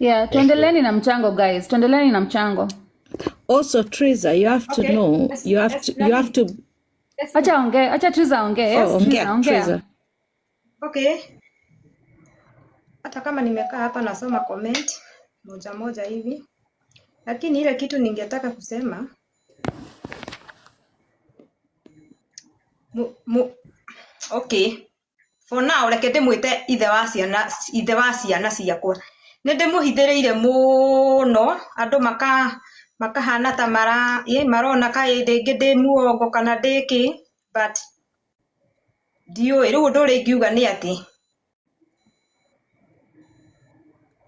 Yeah, tuendeleni na mchango guys. Tuendeleni na mchango. Also, Triza, you have to know, you have to. Acha Triza ongee. Yes, Triza. Okay. Hata kama nimekaa hapa nasoma comment moja hivi. Lakini ile kitu ningetaka kusema okay. For now reke ndimwite ithe wa ciana ciakwa. Nĩ ndĩmũhithĩrĩire mũno andũ makahana ta marona kaĩ rĩngĩ ndĩ muongo kana ndĩkĩ, but ndiũĩ. Rĩu ũndũ ũrĩa ingiuga nĩ atĩ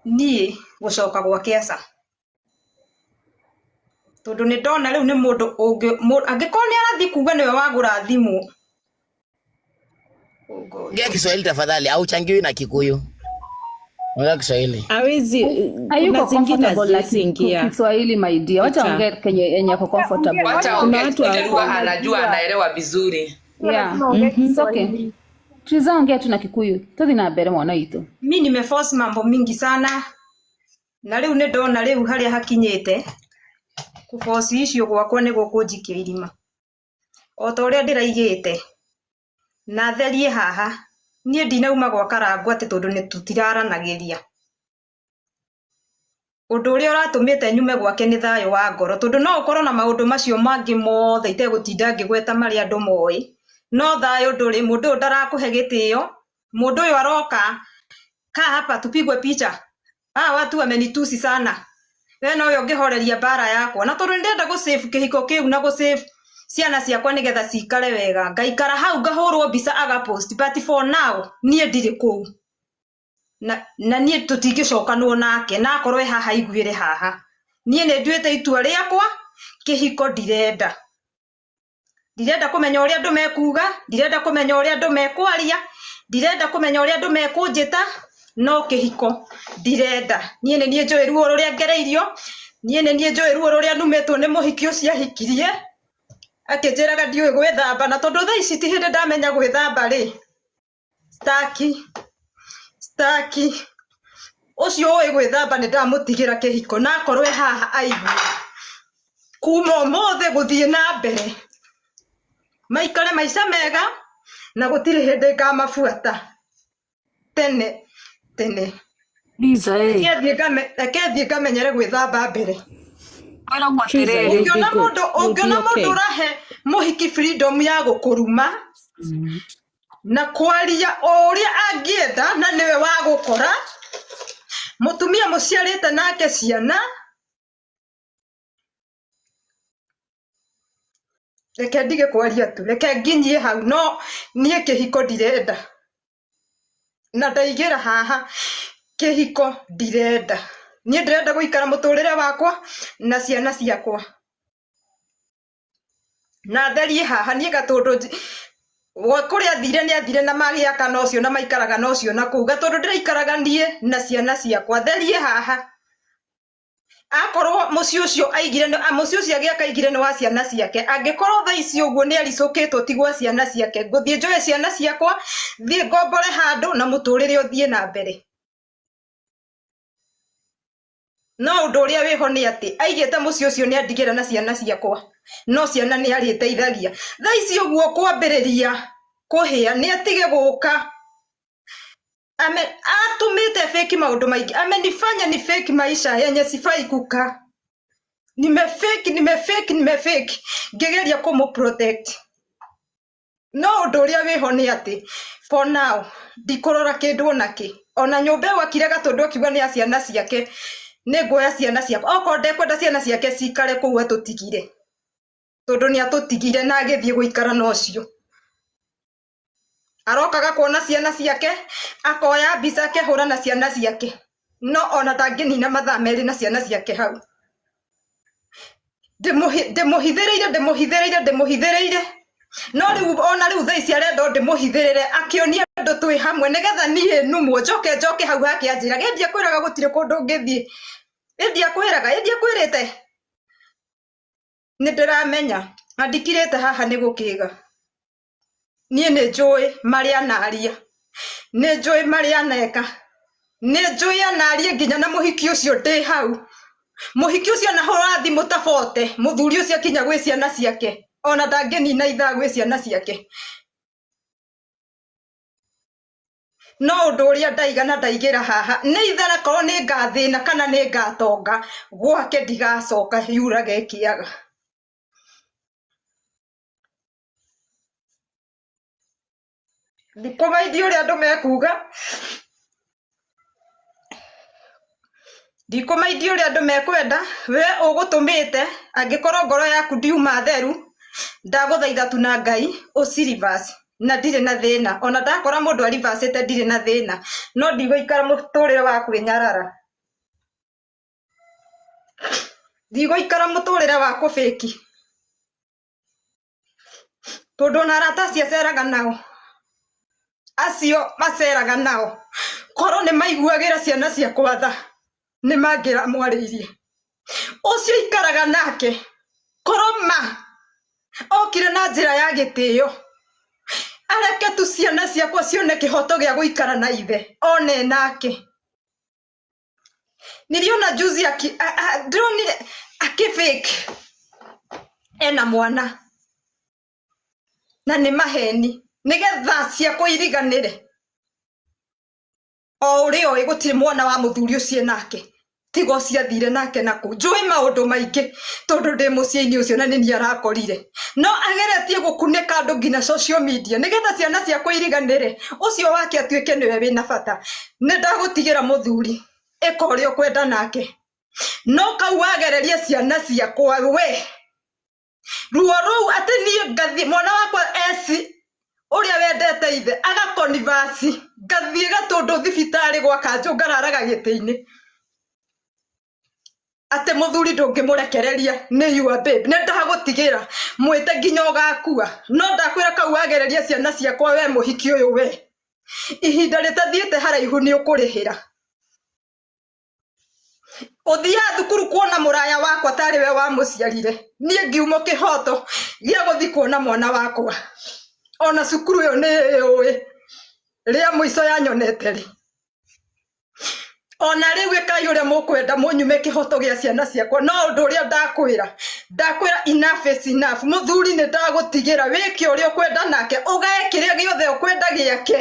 niĩ gũcoka gwake aca, tondũ nĩ ndona rĩu nĩ mũndũ angĩkorwo nĩ arathiĩ kuga nĩwe wagũra thimũ. Ongea Kiswahili tafadhali, au changiwi na Kikuyu. Ongea Kiswahili. Hawezi hayuko comfortable na Kiswahili my dear. Wacha ongea kenye yenye yako comfortable. Wacha ongea lugha anajua, anaelewa vizuri. Yeah. It's okay. Triza ongea tu na Kikuyu. Tuthi na mbere mwana itu. Mimi nimeforce mambo mingi sana. Na rĩu nĩ ndona rĩu harĩa hakinyĩte. Kuforce icio gwakwa nĩ gũkũnjikia irima. O ta ũrĩa ndĩraigĩte. Na therie haha. Niĩ ndinauma gwa Karangũ atĩ tondũ nĩ tutiraranagĩria. Ũndũ ũrĩa ũratũmĩte nyume gwake nĩ thayũ wa ngoro, tondũ no ũkorwo na maũndũ macio mangĩ mothe itegũtinda ngĩgweta marĩa andũ moĩ. No thayũ ndũrĩ, mũndũ ũyũ ndarakũhe gĩtĩo. Mũndũ ũyũ aroka hapa tupigwe picha. Watu wamenitusi sana. Wewe no ũyũ ũngĩhoreria mbara yakwa. Na tondũ ndĩrenda gũsave kĩhiko kĩu na gũsave ciana ciakwa nĩgetha cikare wega. Ngaikara hau ngahũrwo mbica agapost, but for now niĩ ndirĩ kũu. Na niĩ tũtingĩcokanwo nake na akorwo haha iguĩre haha. Niĩ nĩ nduĩte itua rĩakwa, kĩhiko ndirenda. Ndirenda kũmenya ũrĩa andũ mekuga, ndirenda kũmenya ũrĩa andũ mekwaria, ndirenda kũmenya ũrĩa andũ mekũnjĩta, no kĩhiko ndirenda. Niĩ nĩ niĩ njũĩ ruo rũrĩa ngereirio, niĩ nĩ niĩ njũĩ ruo rũrĩa numĩtwo nĩ mũhiki ũcio ahikirie. Akĩnjĩraga ndiũĩ gwĩthamba, na tondũ thaa ici ti hĩndĩ ndamenya gwĩthamba rĩ. Staki. Ũcio ũĩ gwĩthamba nĩ ndamũtigĩra kĩhiko na akorwo haha aigue. Kuma ũmũthĩ gũthiĩ na mbere. Maikare maica mega na gũtirĩ hĩndĩ ngamabuata. Tene. Liza, Reke thiĩ ngamenyere gwĩthamba mbere. Ũngĩona mũndũ ũrahe mũhiki freedom ya gũkũruma na kwaria o ũrĩa angĩenda na nĩwe wa gũkora, mũtumia mũciarĩte nake ciana, reke ndige kwaria tu, reke nginyie hau, no niĩ kĩhiko ndirenda. Na ndaigĩra haha kĩhiko ndirenda. Niĩ ndĩrenda gũikara mũtũrĩre wakwa na ciana ciakwa. Na therie haha niĩ gatũndũ kũrĩa athire nĩ athire na magĩaka na ũcio na maikaraga na ũcio na kũu. Gatũndũ ndĩraikaraga niĩ na ciana ciakwa. Therie haha. Akorwo mũciĩ ũcio aigire mũciĩ ũcio agĩaka aigire nĩ wa ciana ciake. Angĩkorwo thaa ici ũguo nĩ aricũkĩtwo ti gwa ciana ciake. Ngũthiĩ njoe ciana ciakwa, thiĩ ngombore handũ na mũtũrĩre ũthiĩ na mbere. No ũndũ ũrĩa wĩho nĩ atĩ aigĩte mũciĩ ũcio nĩ andigĩra na ciana ciakwa. No ciana nĩ arĩteithagia. Thaa ici ũguo kwambĩrĩria kũhĩa nĩ atige gũka. Atumite fake maundu maingi. Amenifanya ni fake maisha yenye sifai kukaa. Nimefake. Ngegeria kũmũprotect. No ũndũ ũrĩa wĩho nĩ atĩ for now ndikorora kĩndũ onakĩ. Ona nyũmba ĩyo akire gatũndũ akiuga nĩ ciana ciake. Nĩ nguoya ciana ciakwa. Okorwo ndekwenda ciana ciake cikare kũu atũtigire. Tondũ nĩ atũtigire na agĩthiĩ gũikara na ũcio. Arokaga kuona ciana ciake, akoya mbica akehũra na ciana ciake. No ona ndangĩnina mathaa merĩ na ciana ciake hau. Ndĩmũhithĩrĩire. No rĩu ona rĩu thaa ici arenda ndĩmũhithĩrĩre akĩonia andũ twĩ hamwe nĩgetha niĩ numwo njoke hau hake anjĩra gĩthiĩ kwĩraga gũtirĩ kũndũ ũngĩthiĩ. Gĩthiĩ kwĩrĩte. Nĩ ndĩramenya andikirĩte haha nĩ gũkĩga. Niĩ nĩ njũĩ marĩa naria. Nĩ njũĩ marĩa neka. nä njå ya narie nginya na må hiki å cio ndä hau må hiki å cio na hå thimå tabote må thuri å cio akinya gwä ciana ciake ona ndangä nina ithaa gwä ciana ciake no å ndå å rä a ndaiga na ndaigä ra haha nä ithara korwo nä ngathä na kana nä ngatonga gwake ndigacoka yurage kä aga ndikå maithia å rä a andå mekuga ndikå maithia å rä a andå mekwenda we å gå tå mä te angä korwo ngoro yaku ndiuma theru ndagå thaitha tu na Ngai å cirivasi na ndirä na thĩna ona ndakora mũndũ arivacĩte ndirĩ na thĩna no ndigũikara mũtũrĩre wa kwĩnyarara ndigũikara mũtũrĩre wa kũbĩki tondũ ona arata acio aceraga nao acio maceraga nao korwo nĩ maiguagĩra ciana ciakwa tha nĩ mangĩra mwarĩirie ũcio ikaraga nake korwo ma okire na njĩra ya gĩtĩo areke tu ciana ciakwa cione kĩhoto gĩa gũikara na ithe one nake niliona juzi ndĩronire akĩfake ena mwana na nĩ maheni nĩgetha ciakwa iriganĩre o ũrĩa oĩ gũtirĩ mwana wa mũthuri ũcio nake tigo ciathire nake naku njũĩ maũndũ maingĩ tondũ ndĩ mũciĩ-inĩ ũcio na nĩ niĩ arakorire no ageretie gũkunĩka andũ nginya social media nĩgetha ciana ciakwa iriganĩre ũcio wake atuĩke nĩwe wĩna bata nĩ ndagũtigĩra mũthuri ĩka ũrĩa ũkwenda nake no kau wagererie ciana ciakwa we ruo rũu atĩ niĩ ngathi mwana wakwa eci ũrĩa wendete ithe agakonivasi ngathiĩ gatũndũ thibitarĩ gwaka njũngararaga gĩtĩ-inĩ ate mũthuri ndũngĩmũrekereria nĩ you babe nĩ ndagũtigĩra mwĩte nginya ũgakua no ndakwĩra kau wagereria ciana ciakwa we mũhiki ũyũ we ihinda rĩtathiĩte haraihu nĩ ũkũrĩhĩra ũthiaga thukuru kuona mũraya wakwa tarĩ we wa mũciarire niĩ ngiuma kĩhoto gĩa gũthiĩ kuona mwana wakwa ona cukuru ĩyo nĩ ũĩ rĩa mũico yanyonete rĩ ona rĩu ĩkai ũrĩa mũkwenda mũnyume kĩhoto gĩa ciana ciakwa no ũndũ ũrĩa ndakwĩra enough is enough mũthuri nĩ ndagũtigĩra wĩke ũrĩa ũkwenda nake ũgae kĩrĩa gĩothe ũkwenda gĩake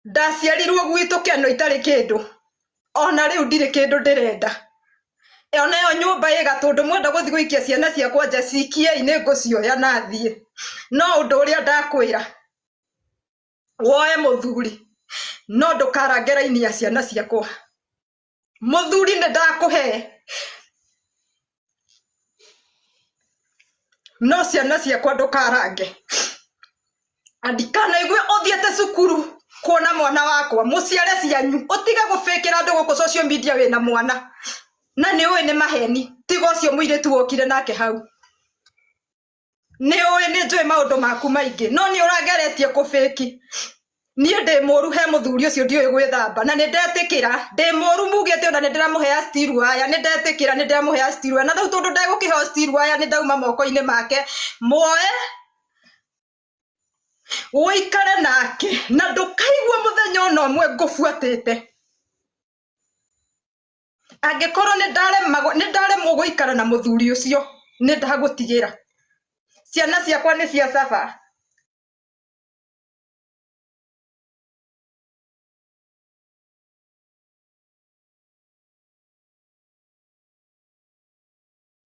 ndaciarirwo gwitũ kĩano itarĩ kĩndũ ona rĩu ndirĩ kĩndũ ndĩrenda ona ĩyo nyũmba ĩ gatũndũ mwenda gũthiĩ gũikia ciana ciakwa nja cikiei nĩ ngũcioya na thiĩ no ũndũ ũrĩa ndakwĩra woe mũthuri no ndũkarange raini ya ciana ciakwa mũthuri nĩ ndakũhe no ciana ciakwa ndũkarange andikanaigwe ũthiĩte cukuru kuona mwana wakwa mũciare cianyu ũtiga gũbĩkĩra andũ gũkũ social media wĩna mwana na nĩ ũĩ nĩ maheni tiga ũcio mũirĩtu wokire nake hau nĩ ũĩ nĩ njũĩ maũndũ maku maingĩ no nĩ ũrageretie kũbĩki niĩ ndĩ mũru he mũthuri ũcio ndiũĩ gwĩthamba na nĩ ndetĩkĩra ndĩ mũru mugĩte ona nĩ ndĩramũhea steel wire nĩ ndetĩkĩra nĩ ndĩramũhea steel wire na rĩu tondũ ndegũkĩheo steel wire nĩ ndauma moko-inĩ make muoe ũikare nake na ndũkaigua mũthenya ona ũmwe ngũbuatĩte angĩkorwo nĩ ndaremwo gũikara na mũthuri ũcio nĩ ndagũtigĩra ciana ciakwa nĩ cia saba